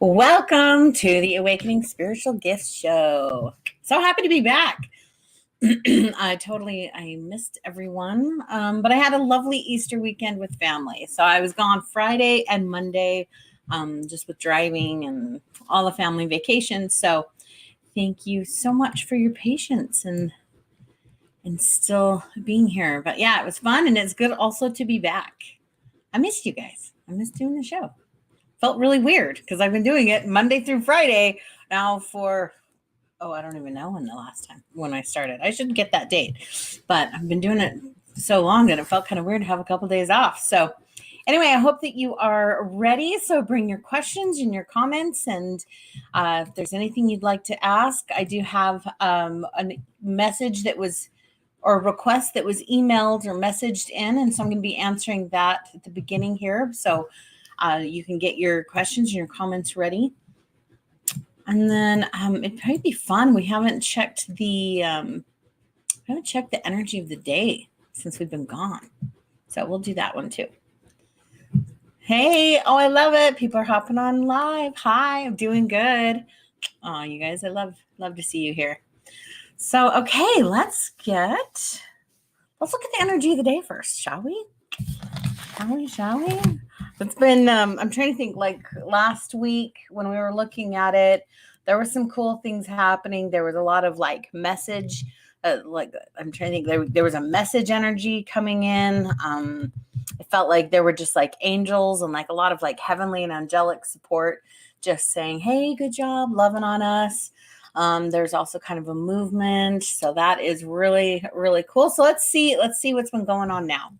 Welcome to the Awakening Spiritual Gifts Show. So happy to be back. I missed everyone, but I had a lovely Easter weekend with family. So I was gone Friday and Monday, just with driving and all the family vacations. So thank you so much for your patience and still being here. But yeah, it was fun, and it's good also to be back. I missed you guys. I missed doing the show. Felt really weird because I've been doing it Monday through Friday now for, I don't even know when I started. I should get that date, but I've been doing it so long that it felt kind of weird to have a couple of days off. So anyway, I hope that you are ready. So bring your questions and your comments, and if there's anything you'd like to ask, I do have a message that was, or request that was emailed or messaged in, and so I'm going to be answering that at the beginning here. So you can get your questions and your comments ready. And then it'd probably be fun. We haven't checked the energy of the day since we've been gone. So we'll do that one too. Hey, I love it. People are hopping on live. Hi, I'm doing good. Oh, you guys, I love to see you here. So, okay, let's look at the energy of the day first, shall we? Shall we? It's been, I'm trying to think, like last week when we were looking at it, there were some cool things happening. There was a lot of like message, I'm trying to think, there was a message energy coming in. It felt like there were just like angels and like a lot of like heavenly and angelic support, just saying, hey, good job, loving on us. There's also kind of a movement. So that is really, really cool. So let's see what's been going on now.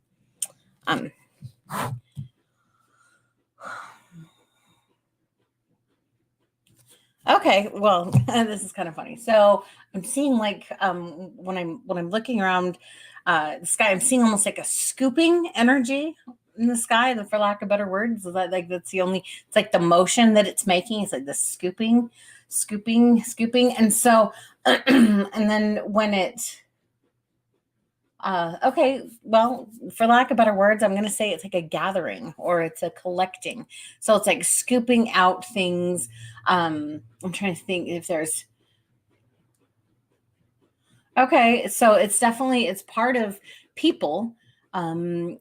Okay, well, this is kind of funny. So I'm seeing like when I'm looking around the sky, I'm seeing almost like a scooping energy in the sky, for lack of better words. That's the only, it's like the motion that it's making. It's like the scooping. And so, and then when it, okay, well, for lack of better words, I'm going to say it's like a gathering or it's a collecting. So it's like scooping out things. I'm trying to think if there's, okay, so it's part of people.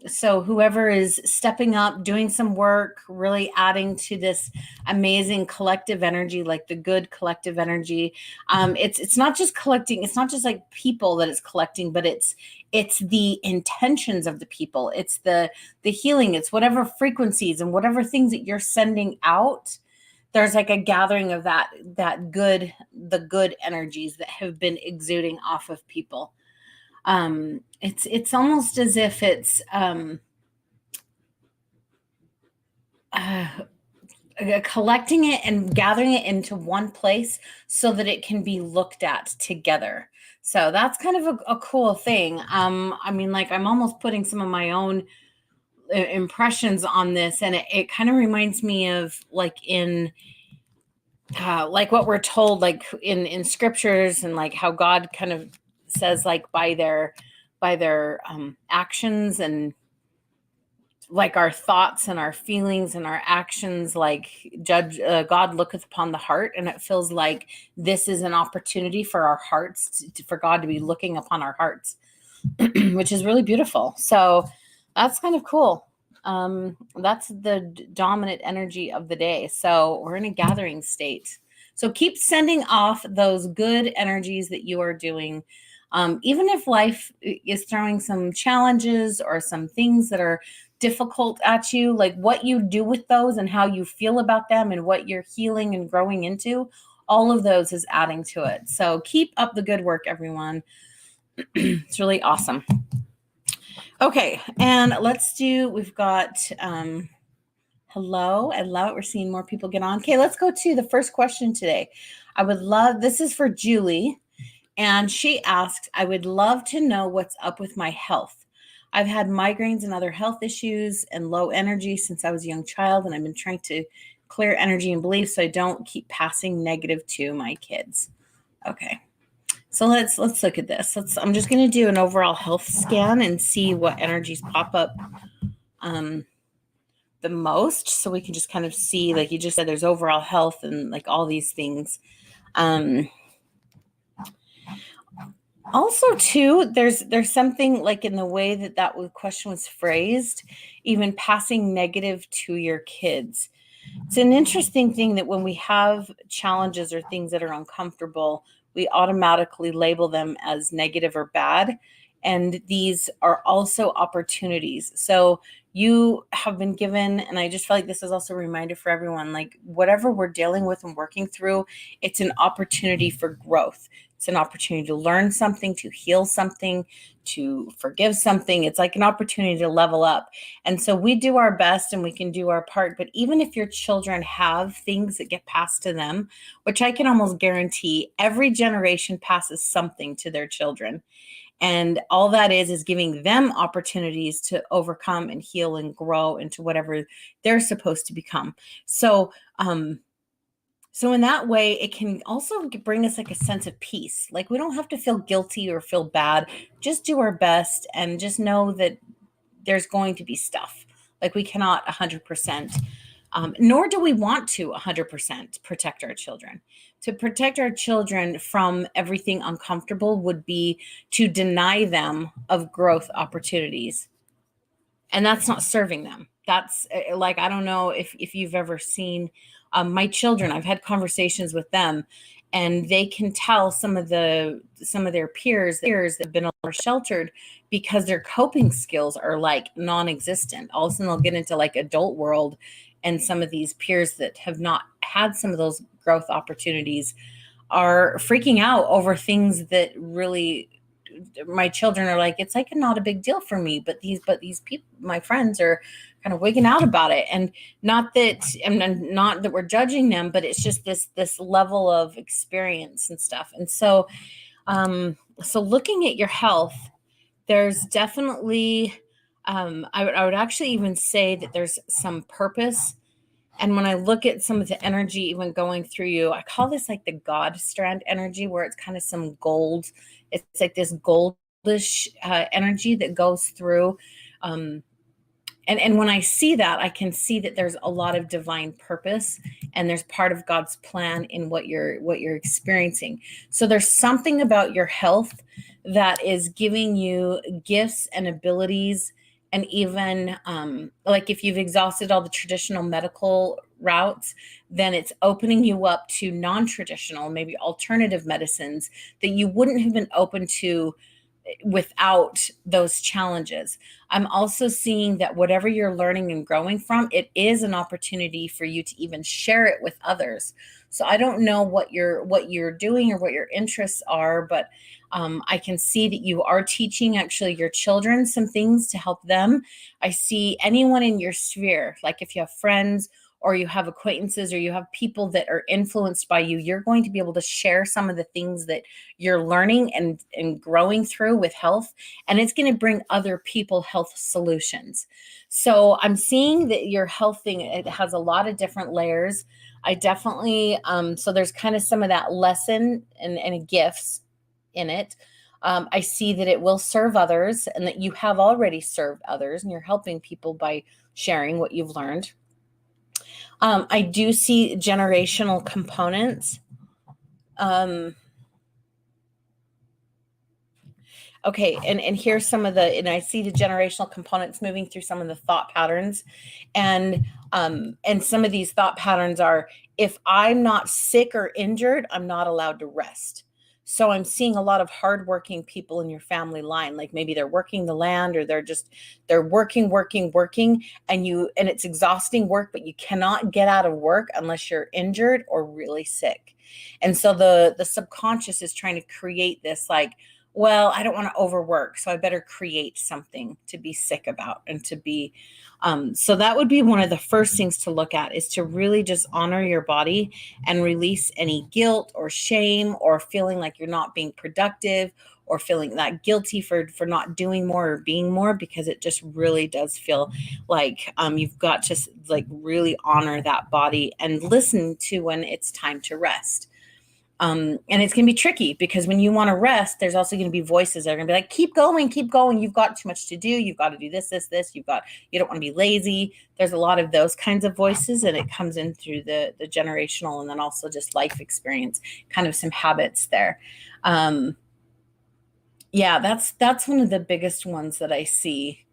So whoever is stepping up, doing some work, really adding to this amazing collective energy, like the good collective energy. It's not just collecting. It's not just like people that it's collecting, but it's the intentions of the people. It's the healing. It's whatever frequencies and whatever things that you're sending out. There's like a gathering of the good energies that have been exuding off of people. It's almost as if it's collecting it and gathering it into one place so that it can be looked at together. So that's kind of a cool thing. I mean, like I'm almost putting some of my own impressions on this, and it kind of reminds me of like in like what we're told, like in scriptures, and like how God kind of says, like by their actions, and like our thoughts and our feelings and our actions, like God looketh upon the heart. And it feels like this is an opportunity for our hearts for God to be looking upon our hearts, which is really beautiful. So that's kind of cool. That's the dominant energy of the day. So we're in a gathering state. So keep sending off those good energies that you are doing. Even if life is throwing some challenges or some things that are difficult at you, like what you do with those and how you feel about them and what you're healing and growing into, all of those is adding to it. So keep up the good work, everyone. It's really awesome. Okay, and we've got, hello, I love it. We're seeing more people get on. Okay, let's go to the first question today. This is for Julie, and she asked, I would love to know what's up with my health. I've had migraines and other health issues and low energy since I was a young child, and I've been trying to clear energy and beliefs so I don't keep passing negative to my kids. Okay. So let's look at this. I'm just going to do an overall health scan and see what energies pop up the most, so we can just kind of see, like you just said, there's overall health and like all these things. Also too, there's something like in the way that question was phrased, even passing negative to your kids. It's an interesting thing that when we have challenges or things that are uncomfortable, we automatically label them as negative or bad. And these are also opportunities. So you have been given, and I just feel like this is also a reminder for everyone, like whatever we're dealing with and working through, it's an opportunity for growth. It's an opportunity to learn something, to heal something, to forgive something. It's like an opportunity to level up. And so we do our best and we can do our part. But even if your children have things that get passed to them, which I can almost guarantee every generation passes something to their children. And all that is giving them opportunities to overcome and heal and grow into whatever they're supposed to become. So, so in that way, it can also bring us like a sense of peace. Like we don't have to feel guilty or feel bad. Just do our best and just know that there's going to be stuff. Like we cannot 100%, nor do we want to 100% protect our children. To protect our children from everything uncomfortable would be to deny them of growth opportunities. And that's not serving them. That's like, I don't know if you've ever seen my children. I've had conversations with them, and they can tell some of their peers that have been a little sheltered because their coping skills are like non-existent. All of a sudden they'll get into like adult world, and some of these peers that have not had some of those growth opportunities are freaking out over things that really my children are like, it's like not a big deal for me, but these people, my friends, are kind of wigging out about it. And not that we're judging them, but it's just this level of experience and stuff. And so so looking at your health, there's definitely I would actually even say that there's some purpose. And when I look at some of the energy even going through you, I call this like the God strand energy, where it's kind of some gold. It's like this goldish energy that goes through. And when I see that, I can see that there's a lot of divine purpose, and there's part of God's plan in what you're experiencing. So there's something about your health that is giving you gifts and abilities. And even like if you've exhausted all the traditional medical routes, then it's opening you up to non-traditional, maybe alternative medicines that you wouldn't have been open to without those challenges. I'm also seeing that whatever you're learning and growing from, it is an opportunity for you to even share it with others. So I don't know what you're doing or what your interests are, but I can see that you are teaching actually your children some things to help them. I see anyone in your sphere, like if you have friends or you have acquaintances or you have people that are influenced by you, you're going to be able to share some of the things that you're learning and growing through with health. And it's going to bring other people health solutions. So I'm seeing that your health thing, it has a lot of different layers. I definitely, so there's kind of some of that lesson and gifts in it. I see that it will serve others, and that you have already served others, and you're helping people by sharing what you've learned. I do see generational components. Okay, and here's some of and I see the generational components moving through some of the thought patterns. And some of these thought patterns are, if I'm not sick or injured, I'm not allowed to rest. So I'm seeing a lot of hardworking people in your family line, like maybe they're working the land, or they're working, and it's exhausting work, but you cannot get out of work unless you're injured or really sick. And so the subconscious is trying to create this like, well, I don't want to overwork, so I better create something to be sick about and to be. So that would be one of the first things to look at, is to really just honor your body and release any guilt or shame or feeling like you're not being productive or feeling that guilty for not doing more or being more, because it just really does feel like you've got to like really honor that body and listen to when it's time to rest. And it's going to be tricky because when you want to rest, there's also going to be voices that are going to be like, keep going, keep going. You've got too much to do. You've got to do this, this, this. You don't want to be lazy. There's a lot of those kinds of voices, and it comes in through the generational and then also just life experience, kind of some habits there. Yeah, that's one of the biggest ones that I see.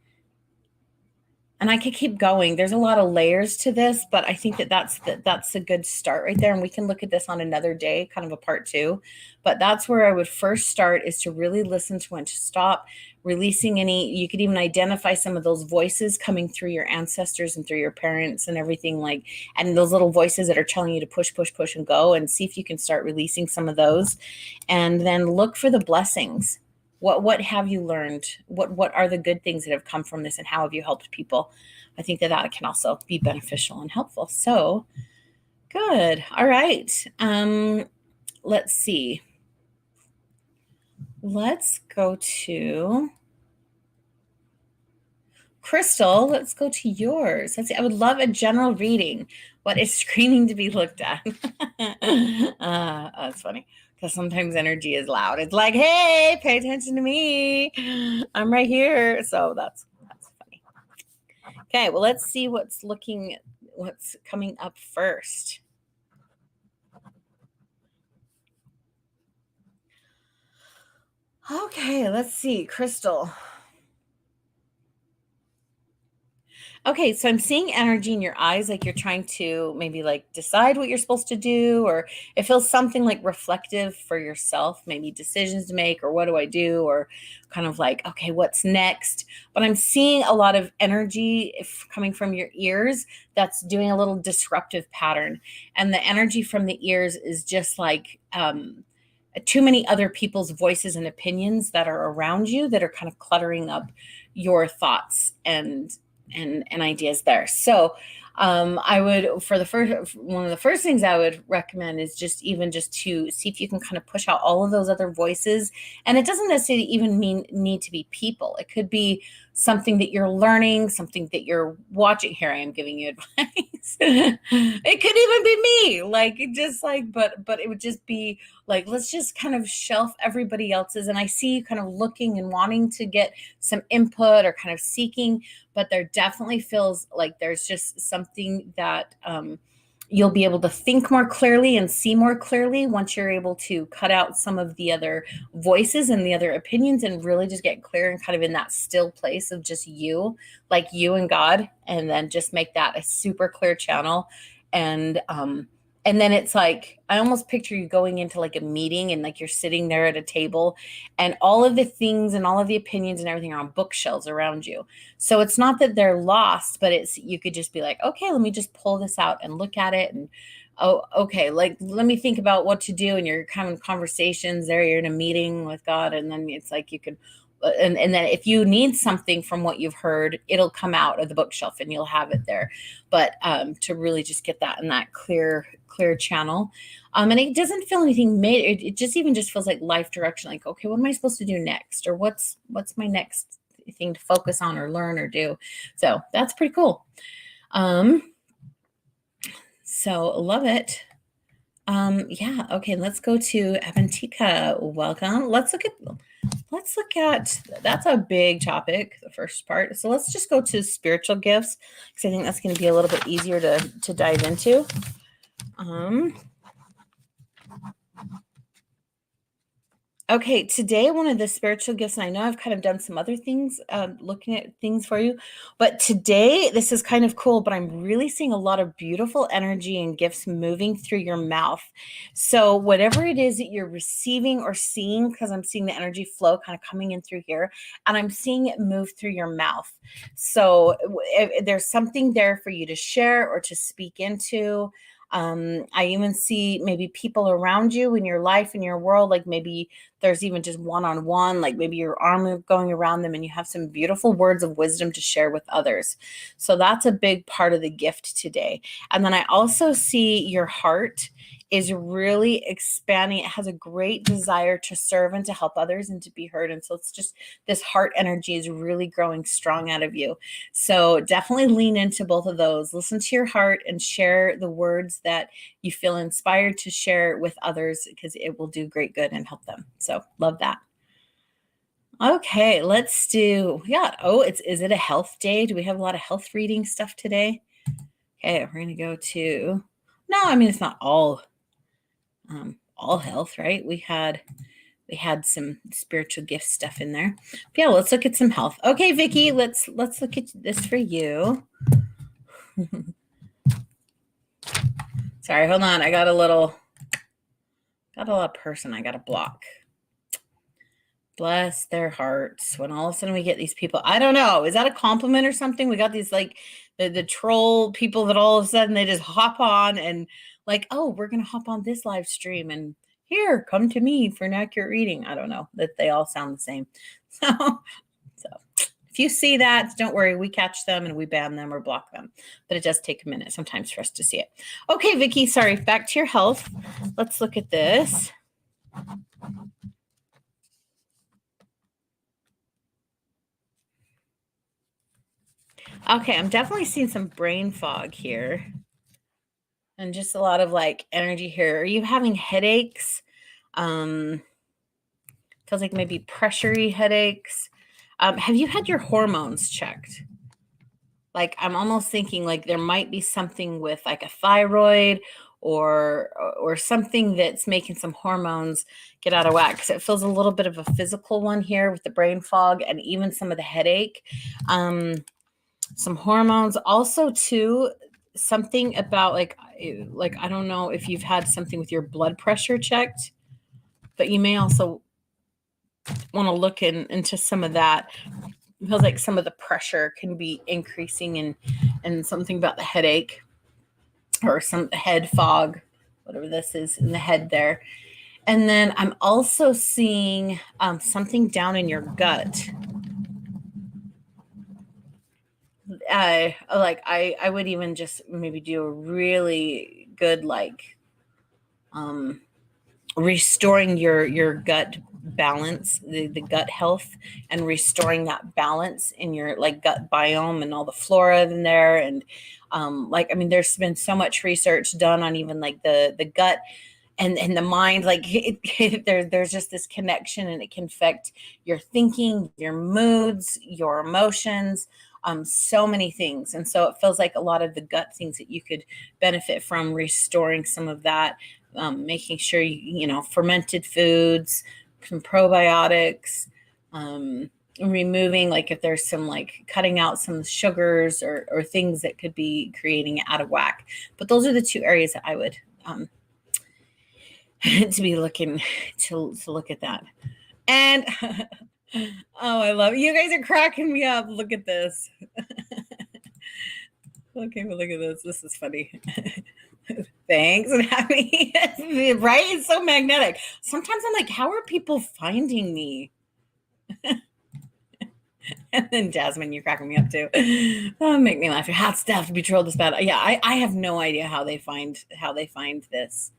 And I could keep going. There's a lot of layers to this, but I think that's a good start right there. And we can look at this on another day, kind of a part two. But that's where I would first start, is to really listen to when to stop, releasing any. You could even identify some of those voices coming through your ancestors and through your parents and everything, like, and those little voices that are telling you to push, push, push and go, and see if you can start releasing some of those. And then look for the blessings. What have you learned? What are the good things that have come from this, and how have you helped people? I think that can also be beneficial and helpful. So good. All right. Let's see. Let's go to Crystal. Let's go to yours. Let's see. I would love a general reading. What is screaming to be looked at? That's funny. Because sometimes energy is loud. It's like, hey, pay attention to me. I'm right here. So that's funny. Okay, well, let's see what's coming up first. Okay, let's see. Crystal. Okay, so I'm seeing energy in your eyes, like you're trying to maybe like decide what you're supposed to do, or it feels something like reflective for yourself, maybe decisions to make, or what do I do, or kind of like, okay, what's next? But I'm seeing a lot of energy coming from your ears that's doing a little disruptive pattern. And the energy from the ears is just like, too many other people's voices and opinions that are around you that are kind of cluttering up your thoughts and ideas there. So I would, one of the first things I would recommend is just to see if you can kind of push out all of those other voices. And it doesn't necessarily even need to be people. It could be something that you're learning, something that you're watching. Here I am giving you advice. It could even be me, like, just like, but it would just be like, let's just kind of shelf everybody else's. And I see you kind of looking and wanting to get some input or kind of seeking, but there definitely feels like there's just something that you'll be able to think more clearly and see more clearly once you're able to cut out some of the other voices and the other opinions and really just get clear and kind of in that still place of just you, like you and God, and then just make that a super clear channel. And then it's like, I almost picture you going into like a meeting and like you're sitting there at a table and all of the things and all of the opinions and everything are on bookshelves around you. So it's not that they're lost, but you could just be like, okay, let me just pull this out and look at it. And, oh, okay, like, let me think about what to do. And you're kind of in conversations there, you're in a meeting with God. And then it's like, you could, and then if you need something from what you've heard, it'll come out of the bookshelf and you'll have it there. But to really just get that in that clear channel. And it doesn't feel anything made. It just even just feels like life direction. Like, okay, what am I supposed to do next? Or what's my next thing to focus on or learn or do? So that's pretty cool. So love it. Yeah. Okay. Let's go to Avantika. Welcome. Let's look at, that's a big topic, the first part. So let's just go to spiritual gifts, because I think that's going to be a little bit easier to dive into. Okay, today, one of the spiritual gifts, and I know I've kind of done some other things, looking at things for you, but today, this is kind of cool, but I'm really seeing a lot of beautiful energy and gifts moving through your mouth. So whatever it is that you're receiving or seeing, because I'm seeing the energy flow kind of coming in through here, and I'm seeing it move through your mouth. So if there's something there for you to share or to speak into. I even see maybe people around you in your life, in your world, like maybe there's even just one-on-one, like maybe your arm going around them and you have some beautiful words of wisdom to share with others. So that's a big part of the gift today. And then I also see your heart is really expanding. It has a great desire to serve and to help others and to be heard. And so it's just this heart energy is really growing strong out of you. So definitely lean into both of those. Listen to your heart and share the words that you feel inspired to share with others, because it will do great good and help them. So love that. Okay, let's do, is it a health day? Do we have a lot of health reading stuff today? Okay, we're going to go to, no, I mean, it's not all health, right? We had some spiritual gift stuff in there. But yeah, let's look at some health. Okay, Vicki, let's look at this for you. Sorry, hold on. I got a little person I got to block. Bless their hearts. When all of a sudden we get these people, I don't know, is that a compliment or something? We got these like the troll people that all of a sudden they just hop on and like, oh, we're going to hop on this live stream and here, come to me for an accurate reading. I don't know, that they all sound the same. So if you see that, don't worry, we catch them and we ban them or block them. But it does take a minute sometimes for us to see it. Okay, Vicki, sorry, back to your health. Let's look at this. Okay, I'm definitely seeing some brain fog here. And just a lot of like energy here. Are you having headaches? Feels like maybe pressury headaches. Have you had your hormones checked? Like I'm almost thinking like there might be something with like a thyroid or something that's making some hormones get out of whack. Because it feels a little bit of a physical one here with the brain fog and even some of the headache. Some hormones also too, something about like I don't know if you've had something with your blood pressure checked, but you may also want to look into some of that. It feels like some of the pressure can be increasing and something about the headache or some head fog, whatever this is in the head there. And then I'm also seeing something down in your gut. I would even just maybe do a really good restoring your gut balance, the gut health, and restoring that balance in your like gut biome and all the flora in there. And there's been so much research done on even like the gut and the mind, like there's just this connection, and it can affect your thinking, your moods, your emotions, so many things. And so it feels like a lot of the gut things that you could benefit from restoring some of that, making sure you fermented foods, some probiotics, removing like if there's some like cutting out some sugars or things that could be creating it out of whack. But those are the two areas that I would to be looking to look at that. And oh, I love it. You guys are cracking me up. Look at this. Okay, well, look at this. This is funny. Thanks and happy. Right? It's so magnetic. Sometimes I'm like, how are people finding me? And then Jasmine, you're cracking me up too. Oh, make me laugh. Your hot stuff to be trolled this bad. Yeah, I have no idea how they find this.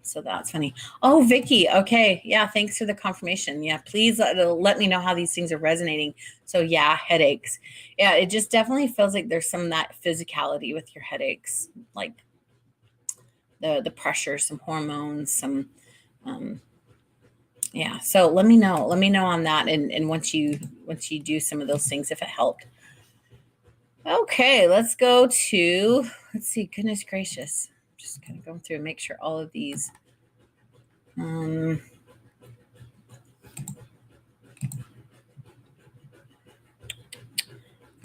So that's funny. Oh, Vicki. Okay. Yeah. Thanks for the confirmation. Yeah. Please let me know how these things are resonating. So yeah, headaches. Yeah. It just definitely feels like there's some of that physicality with your headaches, like the pressure, some hormones, some, yeah. So let me know on that. And once you do some of those things, if it helped. Okay. Let's see. Goodness gracious. Just kind of going through and make sure all of these.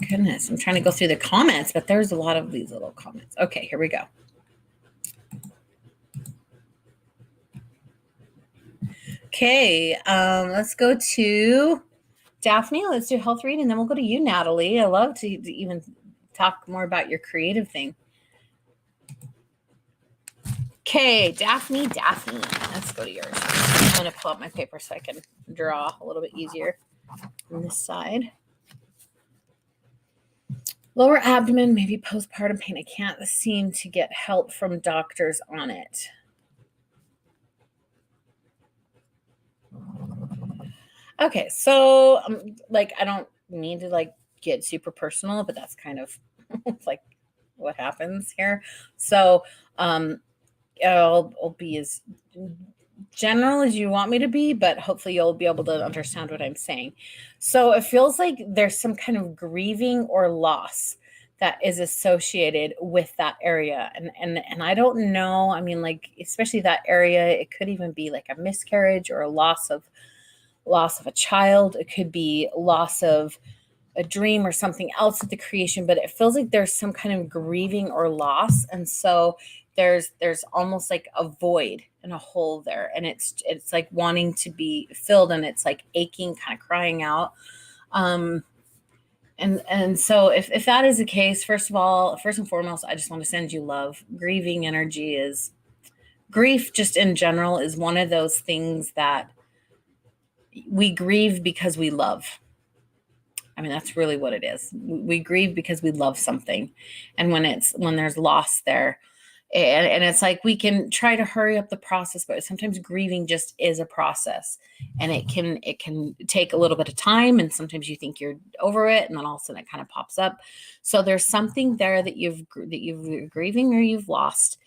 Goodness, I'm trying to go through the comments, but there's a lot of these little comments. Okay, here we go. Okay, let's go to Daphne. Let's do health read, and then we'll go to you, Natalie. I love to even talk more about your creative thing. Okay, Daphne. Let's go to yours. I'm going to pull up my paper so I can draw a little bit easier on this side. Lower abdomen, maybe postpartum pain. I can't seem to get help from doctors on it. Okay, so like I don't need to like get super personal, but that's kind of like what happens here. So um I'll be as general as you want me to be, but hopefully you'll be able to understand what I'm saying. So it feels like there's some kind of grieving or loss that is associated with that area. And I don't know, I mean like especially that area, it could even be like a miscarriage or a loss of a child. It could be loss of a dream or something else at the creation, but it feels like there's some kind of grieving or loss. And so there's almost like a void and a hole there. And it's like wanting to be filled and it's like aching, kind of crying out. Um and so if that is the case, first of all, first and foremost, I just want to send you love. Grieving energy is grief just in general is one of those things that we grieve because we love. I mean, that's really what it is. We grieve because we love something. And when there's loss there, and it's like we can try to hurry up the process, but sometimes grieving just is a process. And it can take a little bit of time. And sometimes you think you're over it, and then all of a sudden it kind of pops up. So there's something there that you've grieving or you've lost.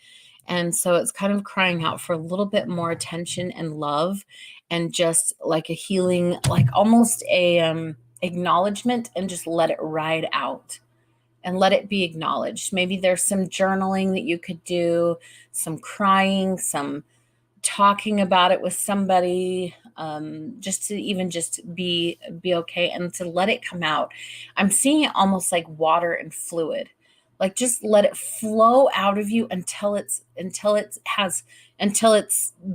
And so it's kind of crying out for a little bit more attention and love and just like a healing, like almost a acknowledgement, and just let it ride out and let it be acknowledged. Maybe there's some journaling that you could do, some crying, some talking about it with somebody, just to even just be okay and to let it come out. I'm seeing it almost like water and fluid. Like just let it flow out of you until it's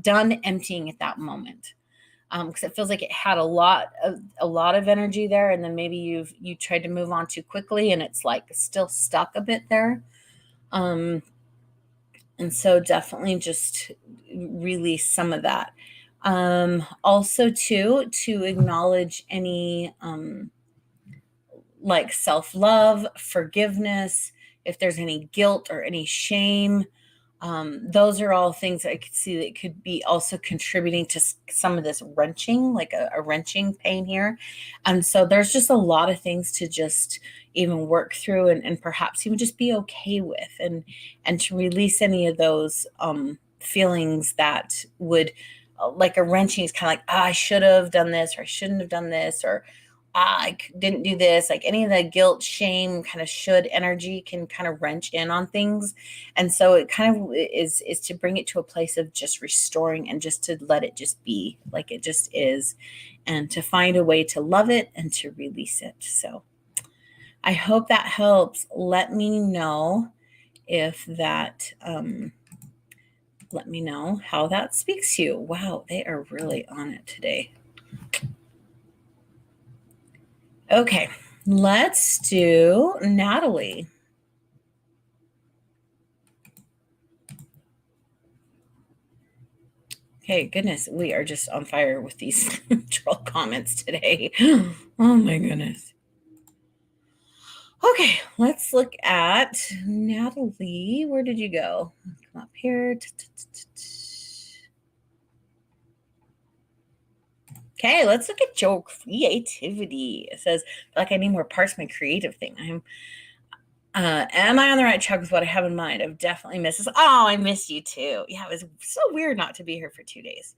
done emptying at that moment. Because it feels like it had a lot of energy there, and then maybe you tried to move on too quickly, and it's like still stuck a bit there. Um, and so definitely just release some of that. Also, too, to acknowledge any like self love, forgiveness, if there's any guilt or any shame. Those are all things I could see that could be also contributing to some of this wrenching, like a wrenching pain here. And so there's just a lot of things to just even work through and perhaps even just be okay with, and to release any of those feelings that would like a wrenching is kind of like, I should have done this, or I shouldn't have done this, or didn't do this. Like any of the guilt, shame, kind of should energy can kind of wrench in on things. And so it kind of is to bring it to a place of just restoring and just to let it just be like it just is, and to find a way to love it and to release it. So I hope that helps. Let me know if that, let me know how that speaks to you. Wow, they are really on it today. Okay, let's do Natalie. Okay, goodness, we are just on fire with these troll comments today. Oh my goodness. Okay, let's look at Natalie. Where did you go? Come up here. Okay, let's look at your creativity. It says, like I need more parts of my creative thing. Am I on the right track with what I have in mind? I've definitely missed this. Oh, I missed you too. Yeah, it was so weird not to be here for 2 days.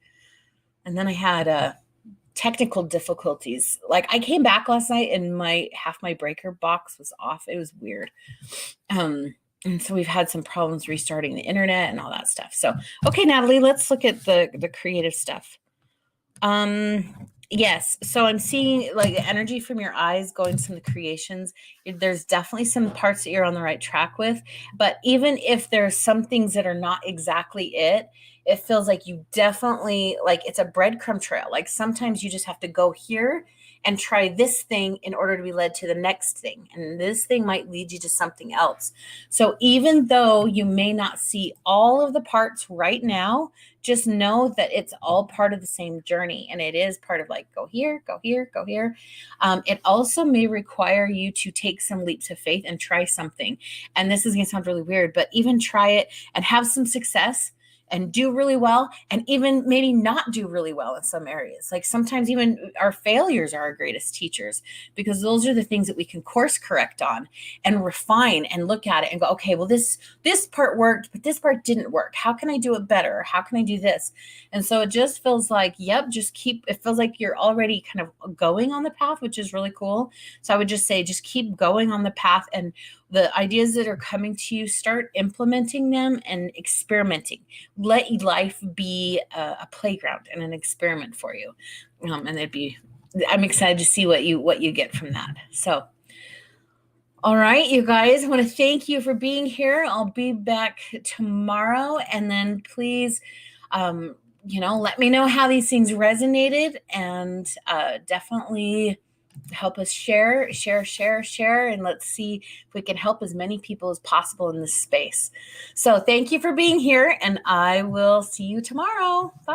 And then I had technical difficulties. Like I came back last night and half my breaker box was off. It was weird. And so we've had some problems restarting the internet and all that stuff. So, okay, Natalie, let's look at the creative stuff. Yes. So I'm seeing like energy from your eyes going to some of the creations. There's definitely some parts that you're on the right track with, but even if there's some things that are not exactly it feels like you definitely like it's a breadcrumb trail. Like sometimes you just have to go here and try this thing in order to be led to the next thing. And this thing might lead you to something else. So even though you may not see all of the parts right now, just know that it's all part of the same journey, and it is part of like go here, go here, go here. It also may require you to take some leaps of faith and try something. And this is going to sound really weird, but even try it and have some success, and do really well, and even maybe not do really well in some areas. Like sometimes even our failures are our greatest teachers, because those are the things that we can course correct on and refine and look at it and go, okay, well, this part worked, but this part didn't work. How can I do it better? How can I do this? And so it just feels like, yep, it feels like you're already kind of going on the path, which is really cool. So I would just say, just keep going on the path, and the ideas that are coming to you, start implementing them and experimenting. Let life be a playground and an experiment for you. I'm excited to see what you get from that. So, all right, you guys, I want to thank you for being here. I'll be back tomorrow, and then please, let me know how these things resonated, and definitely help us share, and let's see if we can help as many people as possible in this space. So thank you for being here, and I will see you tomorrow. Bye.